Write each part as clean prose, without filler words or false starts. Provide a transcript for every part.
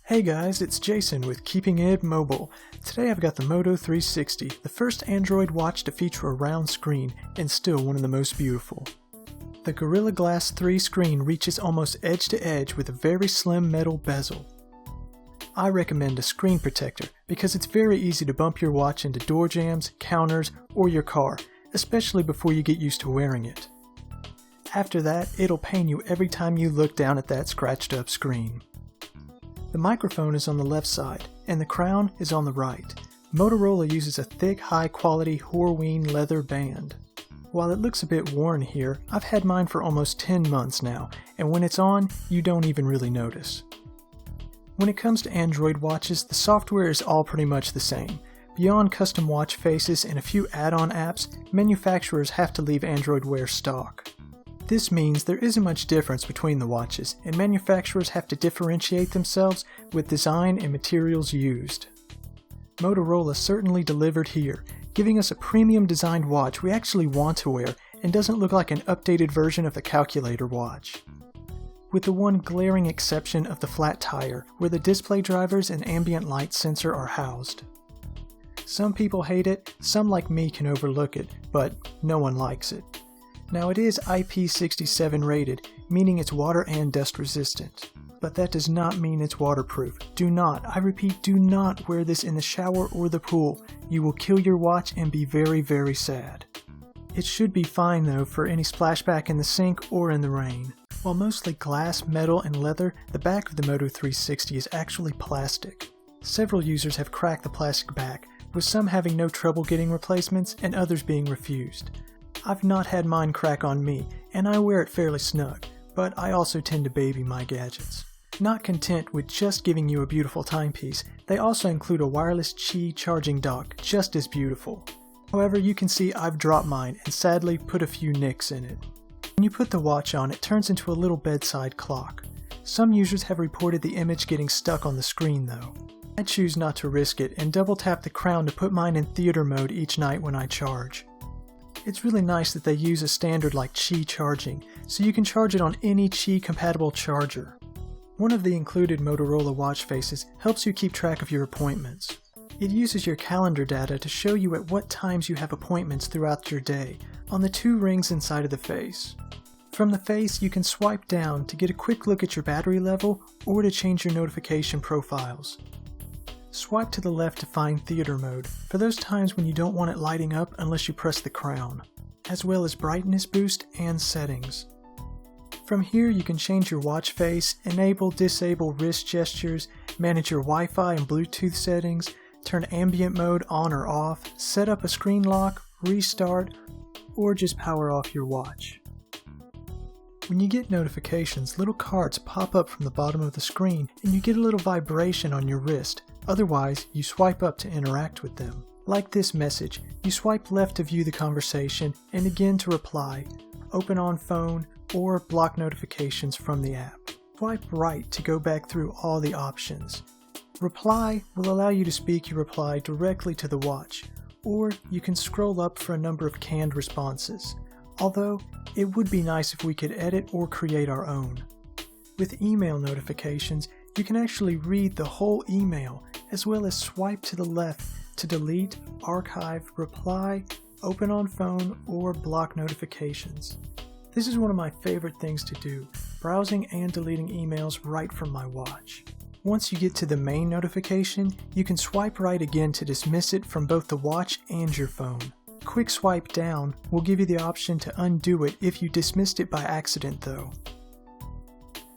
Hey guys, it's Jason with Keeping It Mobile. Today I've got the Moto 360, the first Android watch to feature a round screen and still one of the most beautiful. The Gorilla Glass 3 screen reaches almost edge to edge with a very slim metal bezel. I recommend a screen protector because it's very easy to bump your watch into door jambs, counters, or your car, especially before you get used to wearing it. After that, it'll pain you every time you look down at that scratched up screen. The microphone is on the left side, and the crown is on the right. Motorola uses a thick, high-quality Horween leather band. While it looks a bit worn here, I've had mine for almost 10 months now, and when it's on, you don't even really notice. When it comes to Android watches, the software is all pretty much the same. Beyond custom watch faces and a few add-on apps, manufacturers have to leave Android Wear stock. This means there isn't much difference between the watches, and manufacturers have to differentiate themselves with design and materials used. Motorola certainly delivered here, giving us a premium designed watch we actually want to wear and doesn't look like an updated version of the calculator watch. With the one glaring exception of the flat tire, where the display drivers and ambient light sensor are housed. Some people hate it, some like me can overlook it, but no one likes it. Now it is IP67 rated, meaning it's water and dust resistant. But that does not mean it's waterproof. Do not, I repeat, do not wear this in the shower or the pool. You will kill your watch and be very, very sad. It should be fine though for any splashback in the sink or in the rain. While mostly glass, metal, and leather, the back of the Moto 360 is actually plastic. Several users have cracked the plastic back, with some having no trouble getting replacements and others being refused. I've not had mine crack on me, and I wear it fairly snug, but I also tend to baby my gadgets. Not content with just giving you a beautiful timepiece, they also include a wireless Qi charging dock, just as beautiful. However, you can see I've dropped mine and sadly put a few nicks in it. When you put the watch on, it turns into a little bedside clock. Some users have reported the image getting stuck on the screen though. I choose not to risk it and double tap the crown to put mine in theater mode each night when I charge. It's really nice that they use a standard like Qi charging, so you can charge it on any Qi compatible charger. One of the included Motorola watch faces helps you keep track of your appointments. It uses your calendar data to show you at what times you have appointments throughout your day, on the two rings inside of the face. From the face, you can swipe down to get a quick look at your battery level or to change your notification profiles. Swipe to the left to find theater mode, for those times when you don't want it lighting up unless you press the crown, as well as brightness boost and settings. From here you can change your watch face, enable, disable wrist gestures, manage your Wi-Fi and Bluetooth settings, turn ambient mode on or off, set up a screen lock, restart, or just power off your watch. When you get notifications, little cards pop up from the bottom of the screen and you get a little vibration on your wrist. Otherwise, you swipe up to interact with them. Like this message, you swipe left to view the conversation and again to reply, open on phone, or block notifications from the app. Swipe right to go back through all the options. Reply will allow you to speak your reply directly to the watch, or you can scroll up for a number of canned responses. Although, it would be nice if we could edit or create our own. With email notifications, you can actually read the whole email, as well as swipe to the left to delete, archive, reply, open on phone, or block notifications. This is one of my favorite things to do, browsing and deleting emails right from my watch. Once you get to the main notification, you can swipe right again to dismiss it from both the watch and your phone. Quick swipe down will give you the option to undo it if you dismissed it by accident though.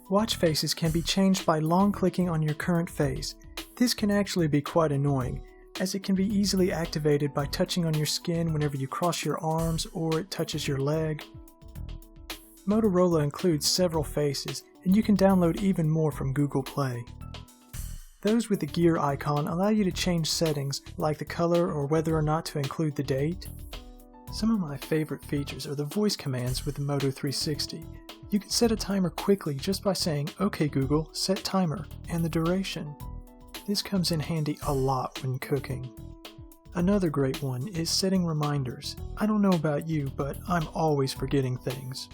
Watch faces can be changed by long clicking on your current face. This can actually be quite annoying, as it can be easily activated by touching on your skin whenever you cross your arms or it touches your leg. Motorola includes several faces, and you can download even more from Google Play. Those with the gear icon allow you to change settings like the color or whether or not to include the date. Some of my favorite features are the voice commands with the Moto 360. You can set a timer quickly just by saying, "OK Google, set timer," and the duration. This comes in handy a lot when cooking. Another great one is setting reminders. I don't know about you, but I'm always forgetting things.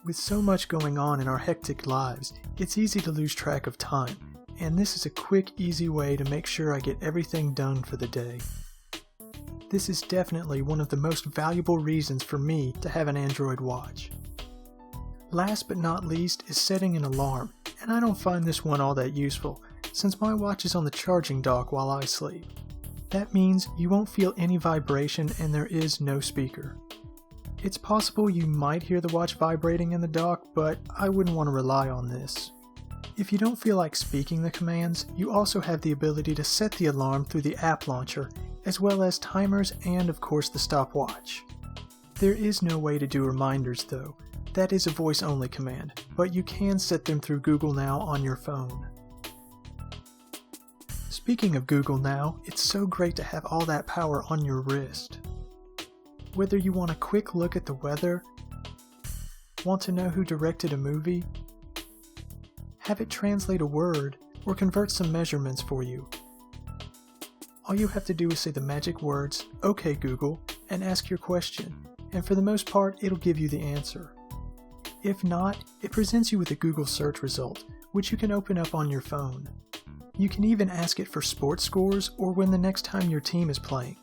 With so much going on in our hectic lives, it's easy to lose track of time, and this is a quick, easy way to make sure I get everything done for the day. This is definitely one of the most valuable reasons for me to have an Android watch. Last but not least is setting an alarm, and I don't find this one all that useful, since my watch is on the charging dock while I sleep. That means you won't feel any vibration and there is no speaker. It's possible you might hear the watch vibrating in the dock, but I wouldn't want to rely on this. If you don't feel like speaking the commands, you also have the ability to set the alarm through the app launcher, as well as timers and of course the stopwatch. There is no way to do reminders though. That is a voice-only command, but you can set them through Google Now on your phone. Speaking of Google Now, it's so great to have all that power on your wrist. Whether you want a quick look at the weather, want to know who directed a movie, have it translate a word, or convert some measurements for you. All you have to do is say the magic words, "Okay Google," and ask your question, and for the most part it'll give you the answer. If not, it presents you with a Google search result, which you can open up on your phone. You can even ask it for sports scores or when the next time your team is playing.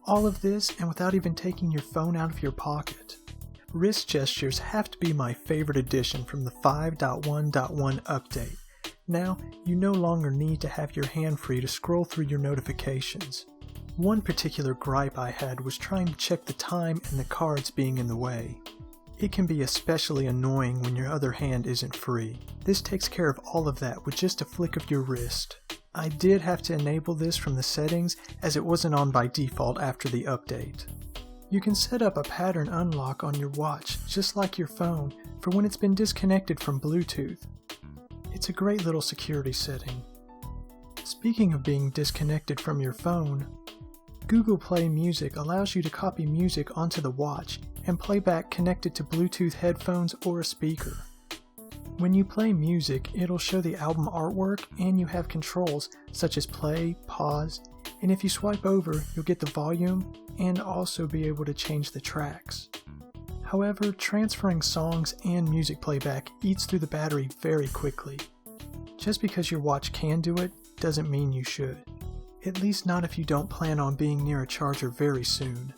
All of this and without even taking your phone out of your pocket. Wrist gestures have to be my favorite addition from the 5.1.1 update. Now, you no longer need to have your hand free to scroll through your notifications. One particular gripe I had was trying to check the time and the cards being in the way. It can be especially annoying when your other hand isn't free. This takes care of all of that with just a flick of your wrist. I did have to enable this from the settings as it wasn't on by default after the update. You can set up a pattern unlock on your watch just like your phone for when it's been disconnected from Bluetooth. It's a great little security setting. Speaking of being disconnected from your phone, Google Play Music allows you to copy music onto the watch and playback connected to Bluetooth headphones or a speaker. When you play music, it'll show the album artwork and you have controls such as play, pause, and if you swipe over, you'll get the volume and also be able to change the tracks. However, transferring songs and music playback eats through the battery very quickly. Just because your watch can do it doesn't mean you should. At least not if you don't plan on being near a charger very soon.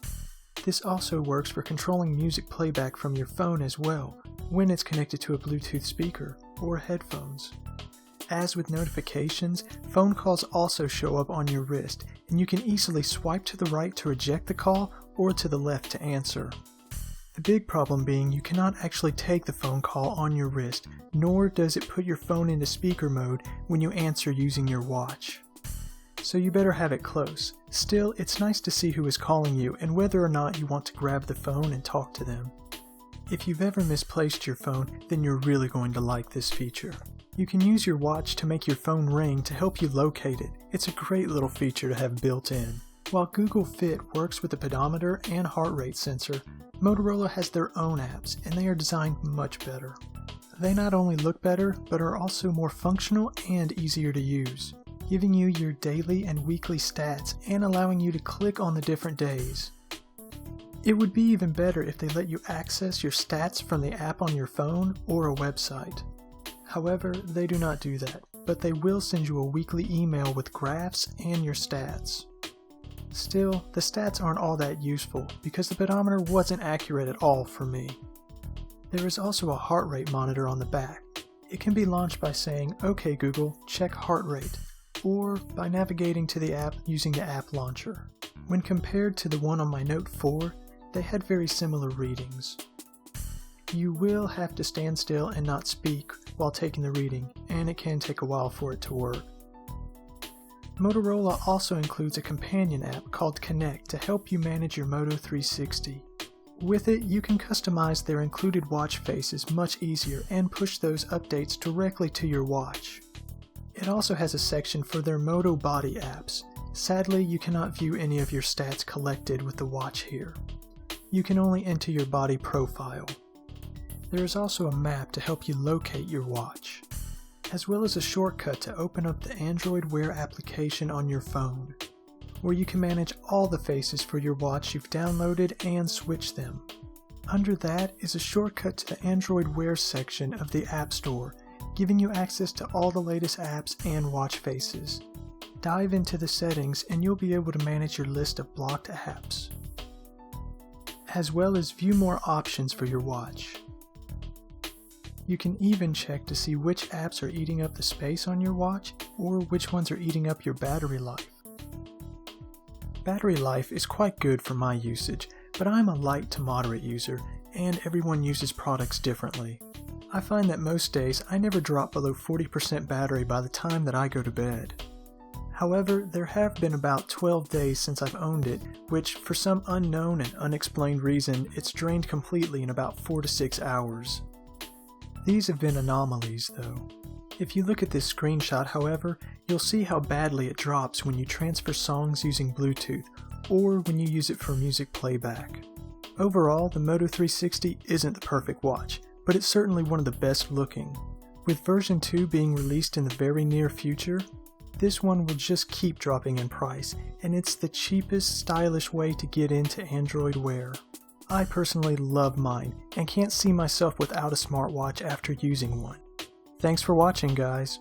This also works for controlling music playback from your phone as well, when it's connected to a Bluetooth speaker or headphones. As with notifications, phone calls also show up on your wrist, and you can easily swipe to the right to reject the call or to the left to answer. The big problem being you cannot actually take the phone call on your wrist, nor does it put your phone into speaker mode when you answer using your watch. So you better have it close. Still, it's nice to see who is calling you and whether or not you want to grab the phone and talk to them. If you've ever misplaced your phone, then you're really going to like this feature. You can use your watch to make your phone ring to help you locate it. It's a great little feature to have built in. While Google Fit works with the pedometer and heart rate sensor, Motorola has their own apps and they are designed much better. They not only look better, but are also more functional and easier to use, giving you your daily and weekly stats and allowing you to click on the different days. It would be even better if they let you access your stats from the app on your phone or a website. However, they do not do that, but they will send you a weekly email with graphs and your stats. Still, the stats aren't all that useful because the pedometer wasn't accurate at all for me. There is also a heart rate monitor on the back. It can be launched by saying, "Okay Google, check heart rate," or by navigating to the app using the app launcher. When compared to the one on my Note 4, they had very similar readings. You will have to stand still and not speak while taking the reading, and it can take a while for it to work. Motorola also includes a companion app called Connect to help you manage your Moto 360. With it, you can customize their included watch faces much easier and push those updates directly to your watch. It also has a section for their Moto Body apps. Sadly, you cannot view any of your stats collected with the watch here. You can only enter your body profile. There is also a map to help you locate your watch, as well as a shortcut to open up the Android Wear application on your phone, where you can manage all the faces for your watch you've downloaded and switch them. Under that is a shortcut to the Android Wear section of the App Store, giving you access to all the latest apps and watch faces. Dive into the settings and you'll be able to manage your list of blocked apps, as well as view more options for your watch. You can even check to see which apps are eating up the space on your watch or which ones are eating up your battery life. Battery life is quite good for my usage, but I'm a light to moderate user and everyone uses products differently. I find that most days I never drop below 40% battery by the time that I go to bed. However, there have been about 12 days since I've owned it, which for some unknown and unexplained reason, it's drained completely in about 4 to 6 hours. These have been anomalies though. If you look at this screenshot, however, you'll see how badly it drops when you transfer songs using Bluetooth, or when you use it for music playback. Overall, the Moto 360 isn't the perfect watch, but it's certainly one of the best looking. With version 2 being released in the very near future, this one will just keep dropping in price, and it's the cheapest, stylish way to get into Android Wear. I personally love mine, and can't see myself without a smartwatch after using one. Thanks for watching, guys.